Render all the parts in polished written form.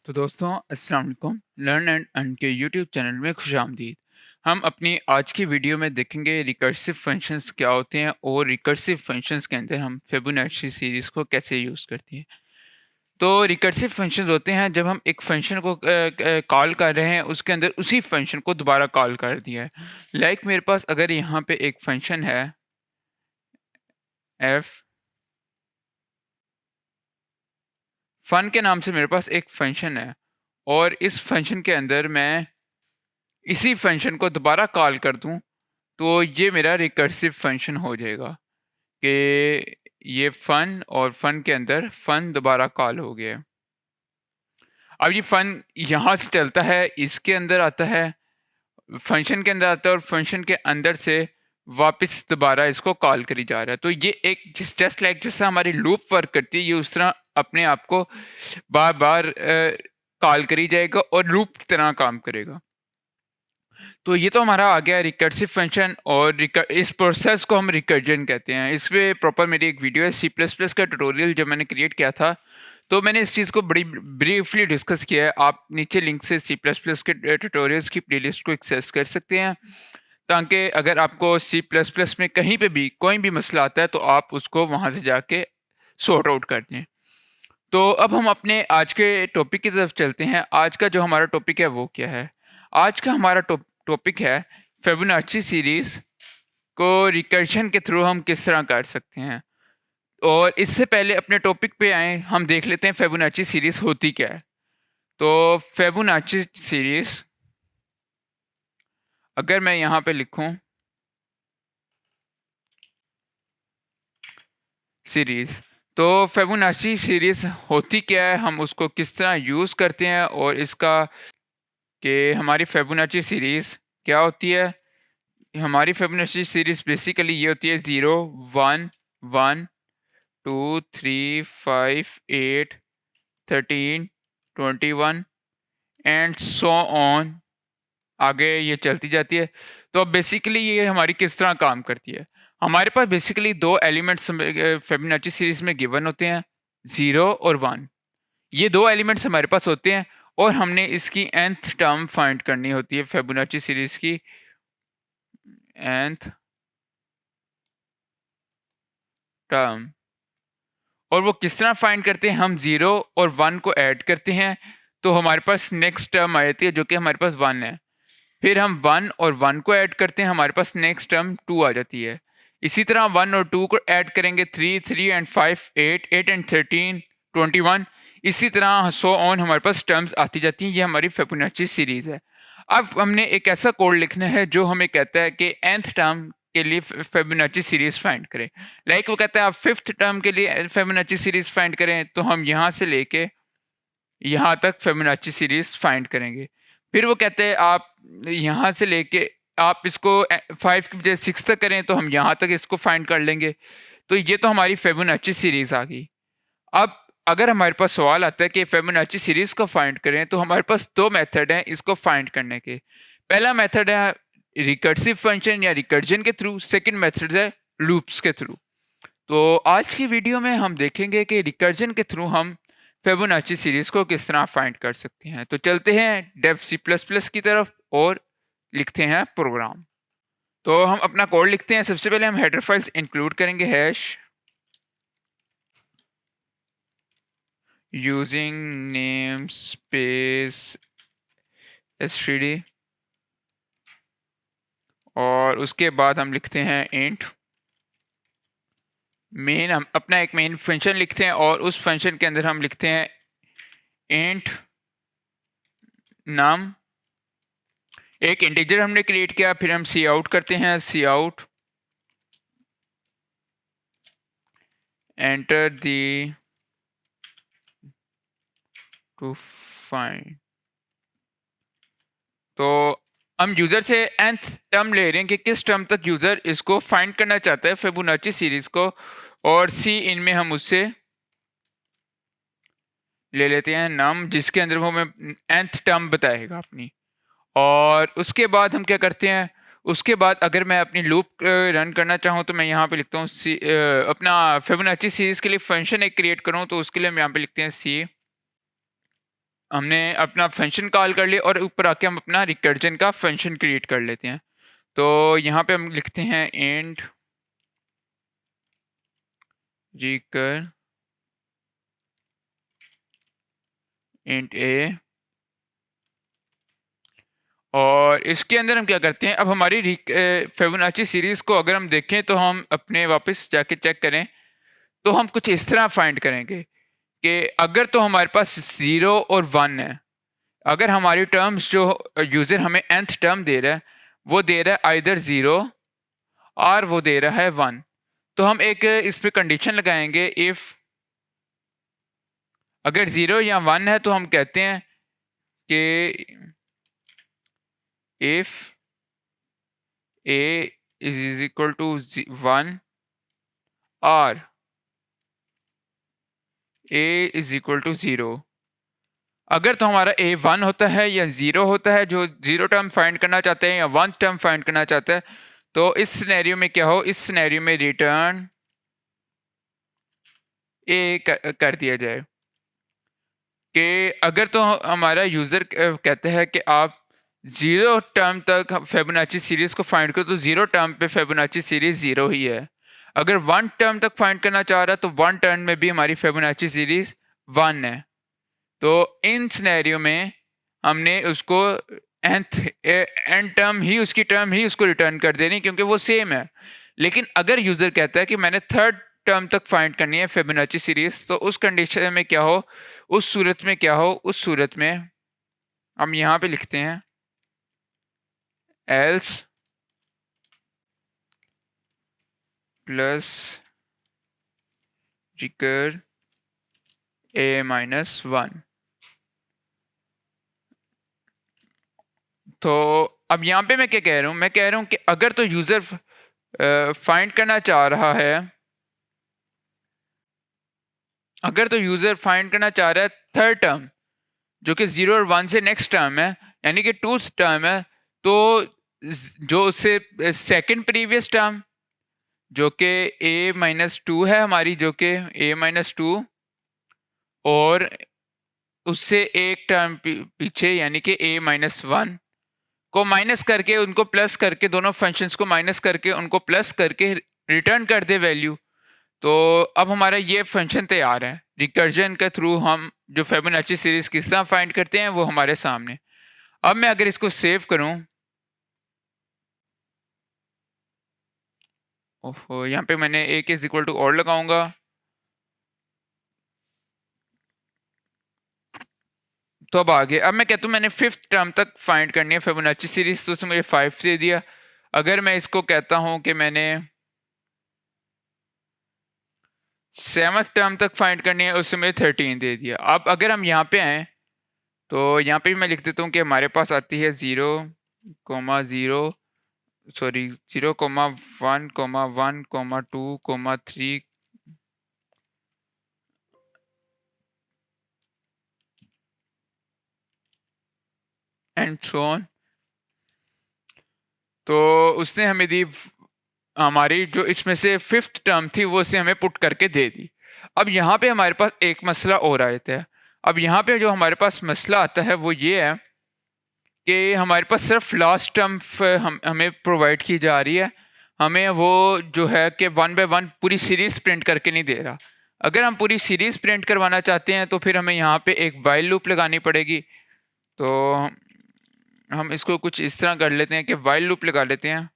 तो दोस्तों अस्सलाम वालेकुम। लर्न एंड अर्न के यूट्यूब चैनल में खुशामदीद। हम अपनी आज की वीडियो में देखेंगे रिकर्सिव फंक्शंस क्या होते हैं और रिकर्सिव फंक्शंस के अंदर हम फिबोनाची सीरीज़ को कैसे यूज़ करते हैं। तो रिकर्सिव फंक्शंस होते हैं जब हम एक फंक्शन को कॉल कर रहे हैं, उसके अंदर उसी फंक्शन को दोबारा कॉल कर दिया है। लाइक मेरे पास अगर यहाँ पे एक फंक्शन है एफ फन के नाम से, मेरे पास एक फंक्शन है और इस फंक्शन के अंदर मैं इसी फंक्शन को दोबारा कॉल कर दूं तो ये मेरा रिकर्सिव फंक्शन हो जाएगा कि ये फन और फन के अंदर फन दोबारा कॉल हो गया। अब ये फन यहाँ से चलता है, इसके अंदर आता है, फंक्शन के अंदर आता है और फंक्शन के अंदर से वापस दोबारा इसको कॉल करी जा रहा है। तो ये एक जस्ट लाइक जैसा हमारी लूप वर्क करती है, ये उस तरह अपने आप को बार बार कॉल करी जाएगा और लूप की तरह काम करेगा। तो ये तो हमारा आ गया रिकर्सिव फंक्शन और इस प्रोसेस को हम रिकर्जन कहते हैं। इस पे प्रॉपर मेरी एक वीडियो है सी प्लस प्लस का ट्यूटोरियल जो मैंने क्रिएट किया था, तो मैंने इस चीज़ को बड़ी ब्रीफली डिस्कस किया है। आप नीचे लिंक से सी प्लस प्लस के ट्यूटोरियल्स की प्लेलिस्ट को एक्सेस कर सकते हैं, ताकि अगर आपको सी प्लस प्लस में कहीं पे भी कोई भी मसला आता है तो आप उसको वहाँ से जाके सॉर्ट आउट कर दें। तो अब हम अपने आज के टॉपिक की तरफ चलते हैं। आज का जो हमारा टॉपिक है वो क्या है? आज का हमारा टॉपिक है फिबोनाची सीरीज को रिकर्शन के थ्रू हम किस तरह कर सकते हैं। और इससे पहले अपने टॉपिक पे आए, हम देख लेते हैं फिबोनाची सीरीज होती क्या है। तो फिबोनाची सीरीज अगर मैं यहाँ पे लिखूं सीरीज, तो फिबोनाची सीरीज होती क्या है, हम उसको किस तरह यूज़ करते हैं और इसका कि हमारी फिबोनाची सीरीज क्या होती है। हमारी फिबोनाची सीरीज बेसिकली ये होती है 0 1 1 2 3 5 8 13 21 एंड सो ऑन, आगे ये चलती जाती है। तो अब बेसिकली ये हमारी किस तरह काम करती है। हमारे पास बेसिकली दो एलिमेंट्स फिबोनाची सीरीज में गिवन होते हैं, 0 और 1। ये दो एलिमेंट्स हमारे पास होते हैं और हमने इसकी nth टर्म फाइंड करनी होती है फिबोनाची सीरीज की nth टर्म। और वो किस तरह फाइंड करते हैं, हम 0 और 1 को ऐड करते हैं तो हमारे पास नेक्स्ट टर्म आ जाती है जो कि हमारे पास 1 है। फिर हम 1 और 1 को ऐड करते हैं, हमारे पास नेक्स्ट टर्म 2 आ जाती है। इसी तरह 1 और 2 को ऐड करेंगे, 3 3 एंड 5 8 8 एंड 13 21। इसी तरह सो ऑन हमारे पास टर्म्स आती जाती हैं। ये हमारी फिबोनाची सीरीज है। अब हमने एक ऐसा कोड लिखना है जो हमें कहता है कि nth टर्म के लिए फिबोनाची सीरीज फाइंड करें। लाइक वो कहता है आप 5th टर्म के लिए फिबोनाची सीरीज फाइंड करें, तो हम यहाँ से लेके यहाँ तक फिबोनाची सीरीज फाइंड करेंगे। फिर वो कहते हैं आप यहाँ से लेके आप इसको 5 की बजाय 6 तक करें, तो हम यहाँ तक इसको फाइंड कर लेंगे। तो ये तो हमारी फिबोनाची सीरीज आ गई। अब अगर हमारे पास सवाल आता है कि फिबोनाची सीरीज को फाइंड करें, तो हमारे पास दो मेथड हैं इसको फाइंड करने के। पहला मेथड है रिकर्सिव फंक्शन या रिकर्जन के थ्रू, सेकंड मेथड है लूप्स के थ्रू। तो आज की वीडियो में हम देखेंगे कि रिकर्जन के थ्रू हम फिबोनाची सीरीज को किस तरह फाइंड कर सकते हैं। तो चलते हैं डेव सी प्लस प्लस की तरफ और लिखते हैं प्रोग्राम। तो हम अपना कोड लिखते हैं। सबसे पहले हम हेडर फाइल्स इंक्लूड करेंगे, hash using name space std, और उसके बाद हम लिखते हैं इंट मेन। हम अपना एक मेन फंक्शन लिखते हैं और उस फंक्शन के अंदर हम लिखते हैं इंट नाम। एक इंटीजर हमने क्रिएट किया, फिर हम सी आउट करते हैं, cout enter the to find. तो हम यूजर से nth टर्म ले रहे हैं कि किस टर्म तक यूजर इसको फाइंड करना चाहता है फिबोनाची सीरीज को, और सी इन में हम उससे ले लेते हैं नाम, जिसके अंदर वो हमें nth टर्म बताएगा अपनी। और उसके बाद हम क्या करते हैं, उसके बाद अगर मैं अपनी लूप रन करना चाहूँ तो मैं यहाँ पे लिखता हूँ अपना फिबोनाची सीरीज के लिए फंक्शन एक क्रिएट करूँ, तो उसके लिए हम यहाँ पे लिखते हैं सी हमने अपना फंक्शन कॉल कर लिया और ऊपर आके हम अपना रिकर्जन का फंक्शन क्रिएट कर लेते हैं। तो यहाँ पे हम लिखते हैं इंट रिकर इंट ए, और इसके अंदर हम क्या करते हैं, अब हमारी फिबोनाची सीरीज को अगर हम देखें तो हम अपने वापस जाके चेक करें तो हम कुछ इस तरह फाइंड करेंगे कि अगर तो हमारे पास 0 और 1 है, अगर हमारी टर्म्स जो यूज़र हमें nth टर्म दे रहा है वो दे रहा है आइदर 0 और वो दे रहा है 1, तो हम एक इस पे कंडीशन लगाएंगे, इफ़ अगर 0 या 1 है तो हम कहते हैं कि if a is equal to 1 और a is equal to 0। अगर तो हमारा a 1 होता है या 0 होता है, जो 0 टर्म फाइंड करना चाहते हैं या 1 टर्म फाइंड करना चाहता है, तो इस सिनेरियो में क्या हो, इस सिनेरियो में रिटर्न a कर दिया जाए। कि अगर तो हमारा यूज़र कहते हैं कि आप 0 टर्म तक फिबोनाची सीरीज को फाइंड करो, तो 0 टर्म पे फिबोनाची सीरीज 0 ही है। अगर 1 टर्म तक फाइंड करना चाह रहा है तो 1 टर्म में भी हमारी फिबोनाची सीरीज 1 है। तो इन सिनेरियो में हमने उसको एन टर्म ही उसको रिटर्न कर देनी, क्योंकि वो सेम है। लेकिन अगर यूज़र कहता है कि मैंने 3rd टर्म तक फाइंड करनी है फिबोनाची सीरीज, तो उस कंडीशन में क्या हो, उस सूरत में हम यहाँ पे लिखते हैं else plus recur a minus 1। तो अब यहाँ पे मैं क्या कह रहा हूँ, मैं कह रहा हूँ कि अगर तो यूज़र फाइंड करना चाह रहा है, अगर तो यूज़र फाइंड करना चाह रहा है 3rd टर्म जो कि 0 और 1 से नेक्स्ट टर्म है, यानी कि 2th टर्म है, तो जो उससे सेकंड प्रीवियस टर्म जो कि a माइनस 2 है हमारी, जो कि a माइनस 2, और उससे एक टर्म पीछे यानी कि a माइनस 1 को माइनस करके, उनको प्लस करके, दोनों फंक्शंस को माइनस करके उनको प्लस करके रिटर्न कर दे वैल्यू। तो अब हमारा ये फंक्शन तैयार है। रिकर्जन के थ्रू हम जो फिबोनाची सीरीज किस तरह फाइंड करते हैं वो हमारे सामने। अब मैं अगर इसको सेव करूं, ओहो, यहाँ पे मैंने a इज इक्वल टू और लगाऊंगा, तो अब आगे अब मैं कहता हूँ मैंने 5th टर्म तक फाइंड करनी है फिबोनाची सीरीज, तो उसने मुझे 5 दे दिया। अगर मैं इसको कहता हूँ कि मैंने 7th टर्म तक फाइंड करनी है, उससे मुझे 13 दे दिया। अब अगर हम यहाँ पे आए तो यहाँ पे भी मैं लिख देता हूँ कि हमारे पास आती है 0, 0, सॉरी 0, 1, 1, 2, 3 एंड सो ऑन। तो उसने हमें दी, हमारी जो इसमें से 5th टर्म थी वो उसे हमें पुट करके दे दी। अब यहाँ पे हमारे पास एक मसला और आता है। अब यहाँ पे जो हमारे पास मसला आता है वो ये है कि हमारे पास सिर्फ लास्ट टर्म हमें प्रोवाइड की जा रही है, हमें वो जो है कि 1 बाय 1 पूरी सीरीज प्रिंट करके नहीं दे रहा। अगर हम पूरी सीरीज प्रिंट करवाना चाहते हैं तो फिर हमें यहाँ पे एक वाइल लूप लगानी पड़ेगी। तो हम इसको कुछ इस तरह कर लेते हैं कि वाइल लूप लगा लेते हैं,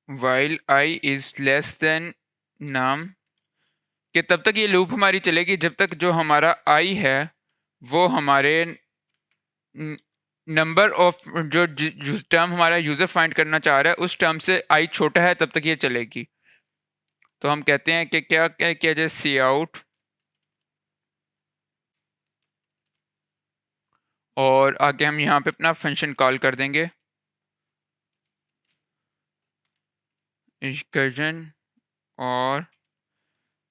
while i is less than num, कि तब तक ये लूप हमारी चलेगी जब तक जो हमारा आई है वो हमारे नंबर ऑफ जो टर्म हमारा यूज़र फाइंड करना चाह रहा है उस टर्म से आई छोटा है, तब तक ये चलेगी। तो हम कहते हैं कि क्या किया जाए, सी आउट, और आगे हम यहाँ पे अपना फंक्शन कॉल कर देंगे रिकर्जन। और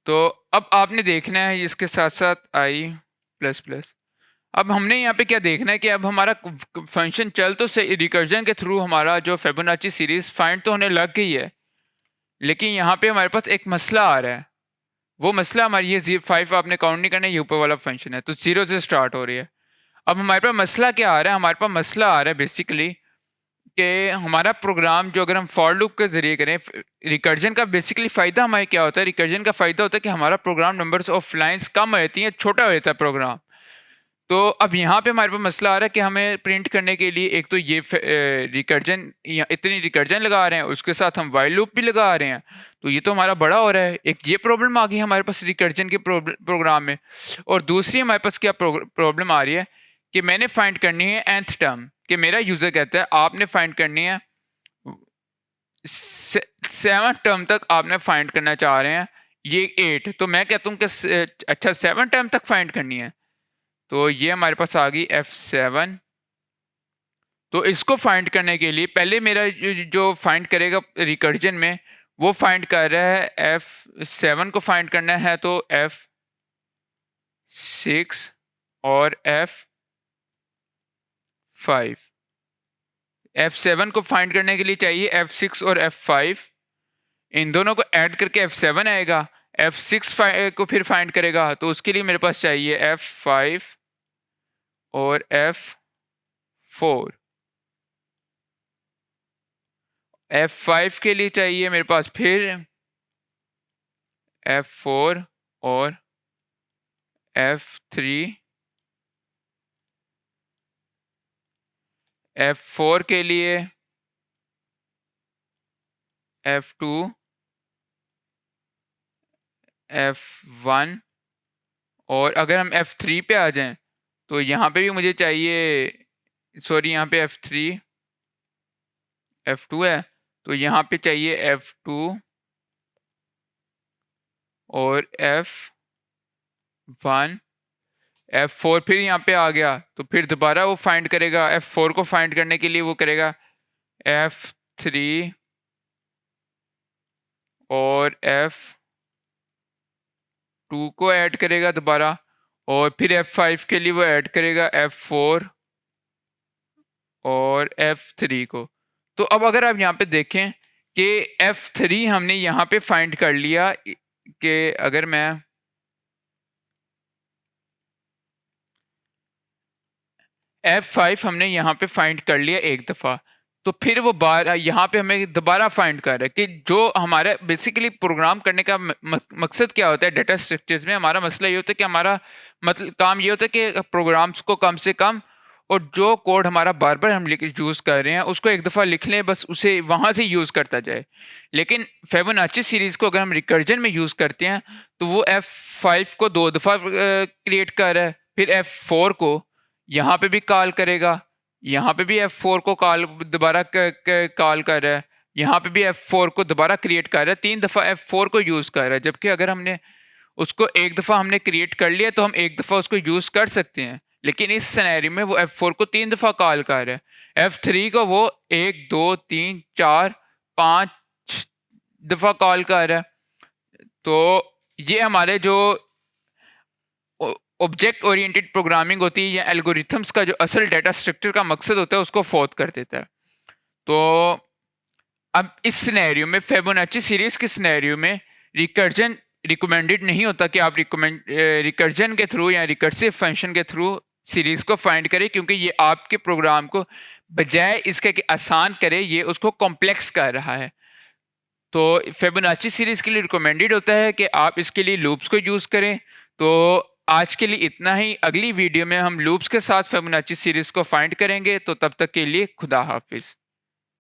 तो अब आपने देखना है इसके साथ साथ आई प्लस प्लस। अब हमने यहाँ पे क्या देखना है कि अब हमारा फंक्शन चल तो सही, रिकर्जन के थ्रू हमारा जो फिबोनाची सीरीज फाइंड तो होने लग गई है, लेकिन यहाँ पे हमारे पास एक मसला आ रहा है वो मसला हमारी ये 5 आपने काउंट नहीं करना, ये ऊपर वाला फंक्शन है, तो 0 से स्टार्ट हो रही है। अब हमारे पास मसला क्या आ रहा है, हमारे पास मसला आ रहा है बेसिकली कि हमारा प्रोग्राम जो अगर हम फॉर लूप के ज़रिए करें, रिकर्जन का बेसिकली फ़ायदा हमारे क्या होता है, रिकर्जन का फ़ायदा होता है कि हमारा प्रोग्राम नंबर्स ऑफ लाइंस कम हो जाती हैं, छोटा हो जाता है प्रोग्राम। तो अब यहाँ पे हमारे पास मसला आ रहा है कि हमें प्रिंट करने के लिए एक तो ये रिकर्जन, इतनी रिकर्जन लगा रहे हैं, उसके साथ हम वाइल लूप भी लगा रहे हैं, तो ये तो हमारा बड़ा हो रहा है। एक ये प्रॉब्लम आ गई हमारे पास रिकर्जन के प्रोग्राम में। और दूसरी हमारे पास क्या प्रॉब्लम आ रही है कि मैंने फाइंड करनी है nth टर्म, कि मेरा यूज़र कहता है आपने फाइंड करनी है 7 टर्म तक आपने फाइंड करना चाह रहे हैं, ये 8, तो मैं कहता हूँ कि अच्छा 7 टर्म तक फाइंड करनी है, तो ये हमारे पास आ गई F7। तो इसको फाइंड करने के लिए पहले मेरा जो फाइंड करेगा रिकर्जन में, वो फाइंड कर रहा है F7 को फाइंड करना है, तो F6 और F5। F7 को फाइंड करने के लिए चाहिए F6 और F5, इन दोनों को ऐड करके F7 आएगा। F6 को फिर फाइंड करेगा, तो उसके लिए मेरे पास चाहिए F5 और F4। F5 के लिए चाहिए मेरे पास फिर F4 और F3। F4 के लिए F2, F1, और अगर हम F3 पे आ जाएं तो यहाँ पे भी मुझे चाहिए, सॉरी यहाँ पे F3, F2 है, तो यहाँ पे चाहिए F2 और F1, F4 फिर यहाँ पे आ गया, तो फिर दोबारा वो फाइंड करेगा। F4 को फाइंड करने के लिए वो करेगा F3 और F2 को ऐड करेगा दोबारा, और फिर F5 के लिए वो ऐड करेगा F4 और F3 को। तो अब अगर आप यहाँ पे देखें कि F3 हमने यहाँ पे फाइंड कर लिया, कि अगर मैं F5 हमने यहाँ पे फाइंड कर लिया एक दफ़ा, तो फिर वो बार यहाँ पे हमें दोबारा फाइंड कर रहा है कि जो हमारा बेसिकली प्रोग्राम करने का मकसद क्या होता है डेटा स्ट्रक्चर्स में। हमारा मसला ये होता है कि हमारा मतलब काम ये होता है कि प्रोग्राम्स को कम से कम, और जो कोड हमारा बार बार हम यूज़ कर रहे हैं उसको एक दफ़ा लिख लें, बस उसे वहाँ से यूज़ करता जाए। लेकिन फिबोनाची सीरीज़ को अगर हम रिकर्जन में यूज़ करते हैं तो वो F5 को 2 दफ़ा क्रिएट कर रहा है, फिर F4 को यहाँ पे भी कॉल करेगा, यहाँ पे भी F4 को कॉल दोबारा कॉल कर रहा है, यहाँ पे भी F4 को दोबारा क्रिएट कर रहा है, 3 दफ़ा F4 को यूज़ कर रहा है। जबकि अगर हमने उसको एक दफ़ा हमने क्रिएट कर लिया तो हम एक दफ़ा उसको यूज़ कर सकते हैं, लेकिन इस सिनेरियो में वो F4 को 3 दफ़ा कॉल कर रहा है, F3 को वो 1 2 3 4 5 दफ़ा कॉल कर रहा है। तो ये हमारे जो ऑब्जेक्ट ओरिएंटेड प्रोग्रामिंग होती है या एल्गोरिथम्स का जो असल डाटा स्ट्रक्चर का मकसद होता है उसको फोर्थ कर देता है। तो अब इस सिनेरियो में, फिबोनाची सीरीज के सिनेरियो में, रिकर्जन रिकमेंडेड नहीं होता कि आप रिकर्जन के थ्रू या रिकर्सिव फंक्शन के थ्रू सीरीज को फाइंड करें, क्योंकि ये आपके प्रोग्राम को बजाय इसके कि आसान करे, ये उसको कॉम्प्लेक्स कर रहा है। तो फिबोनाची सीरीज के लिए रिकमेंडेड होता है कि आप इसके लिए लूप्स को यूज़ करें। तो आज के लिए इतना ही, अगली वीडियो में हम लूप्स के साथ फिबोनाची सीरीज को फाइंड करेंगे। तो तब तक के लिए खुदा हाफिज़।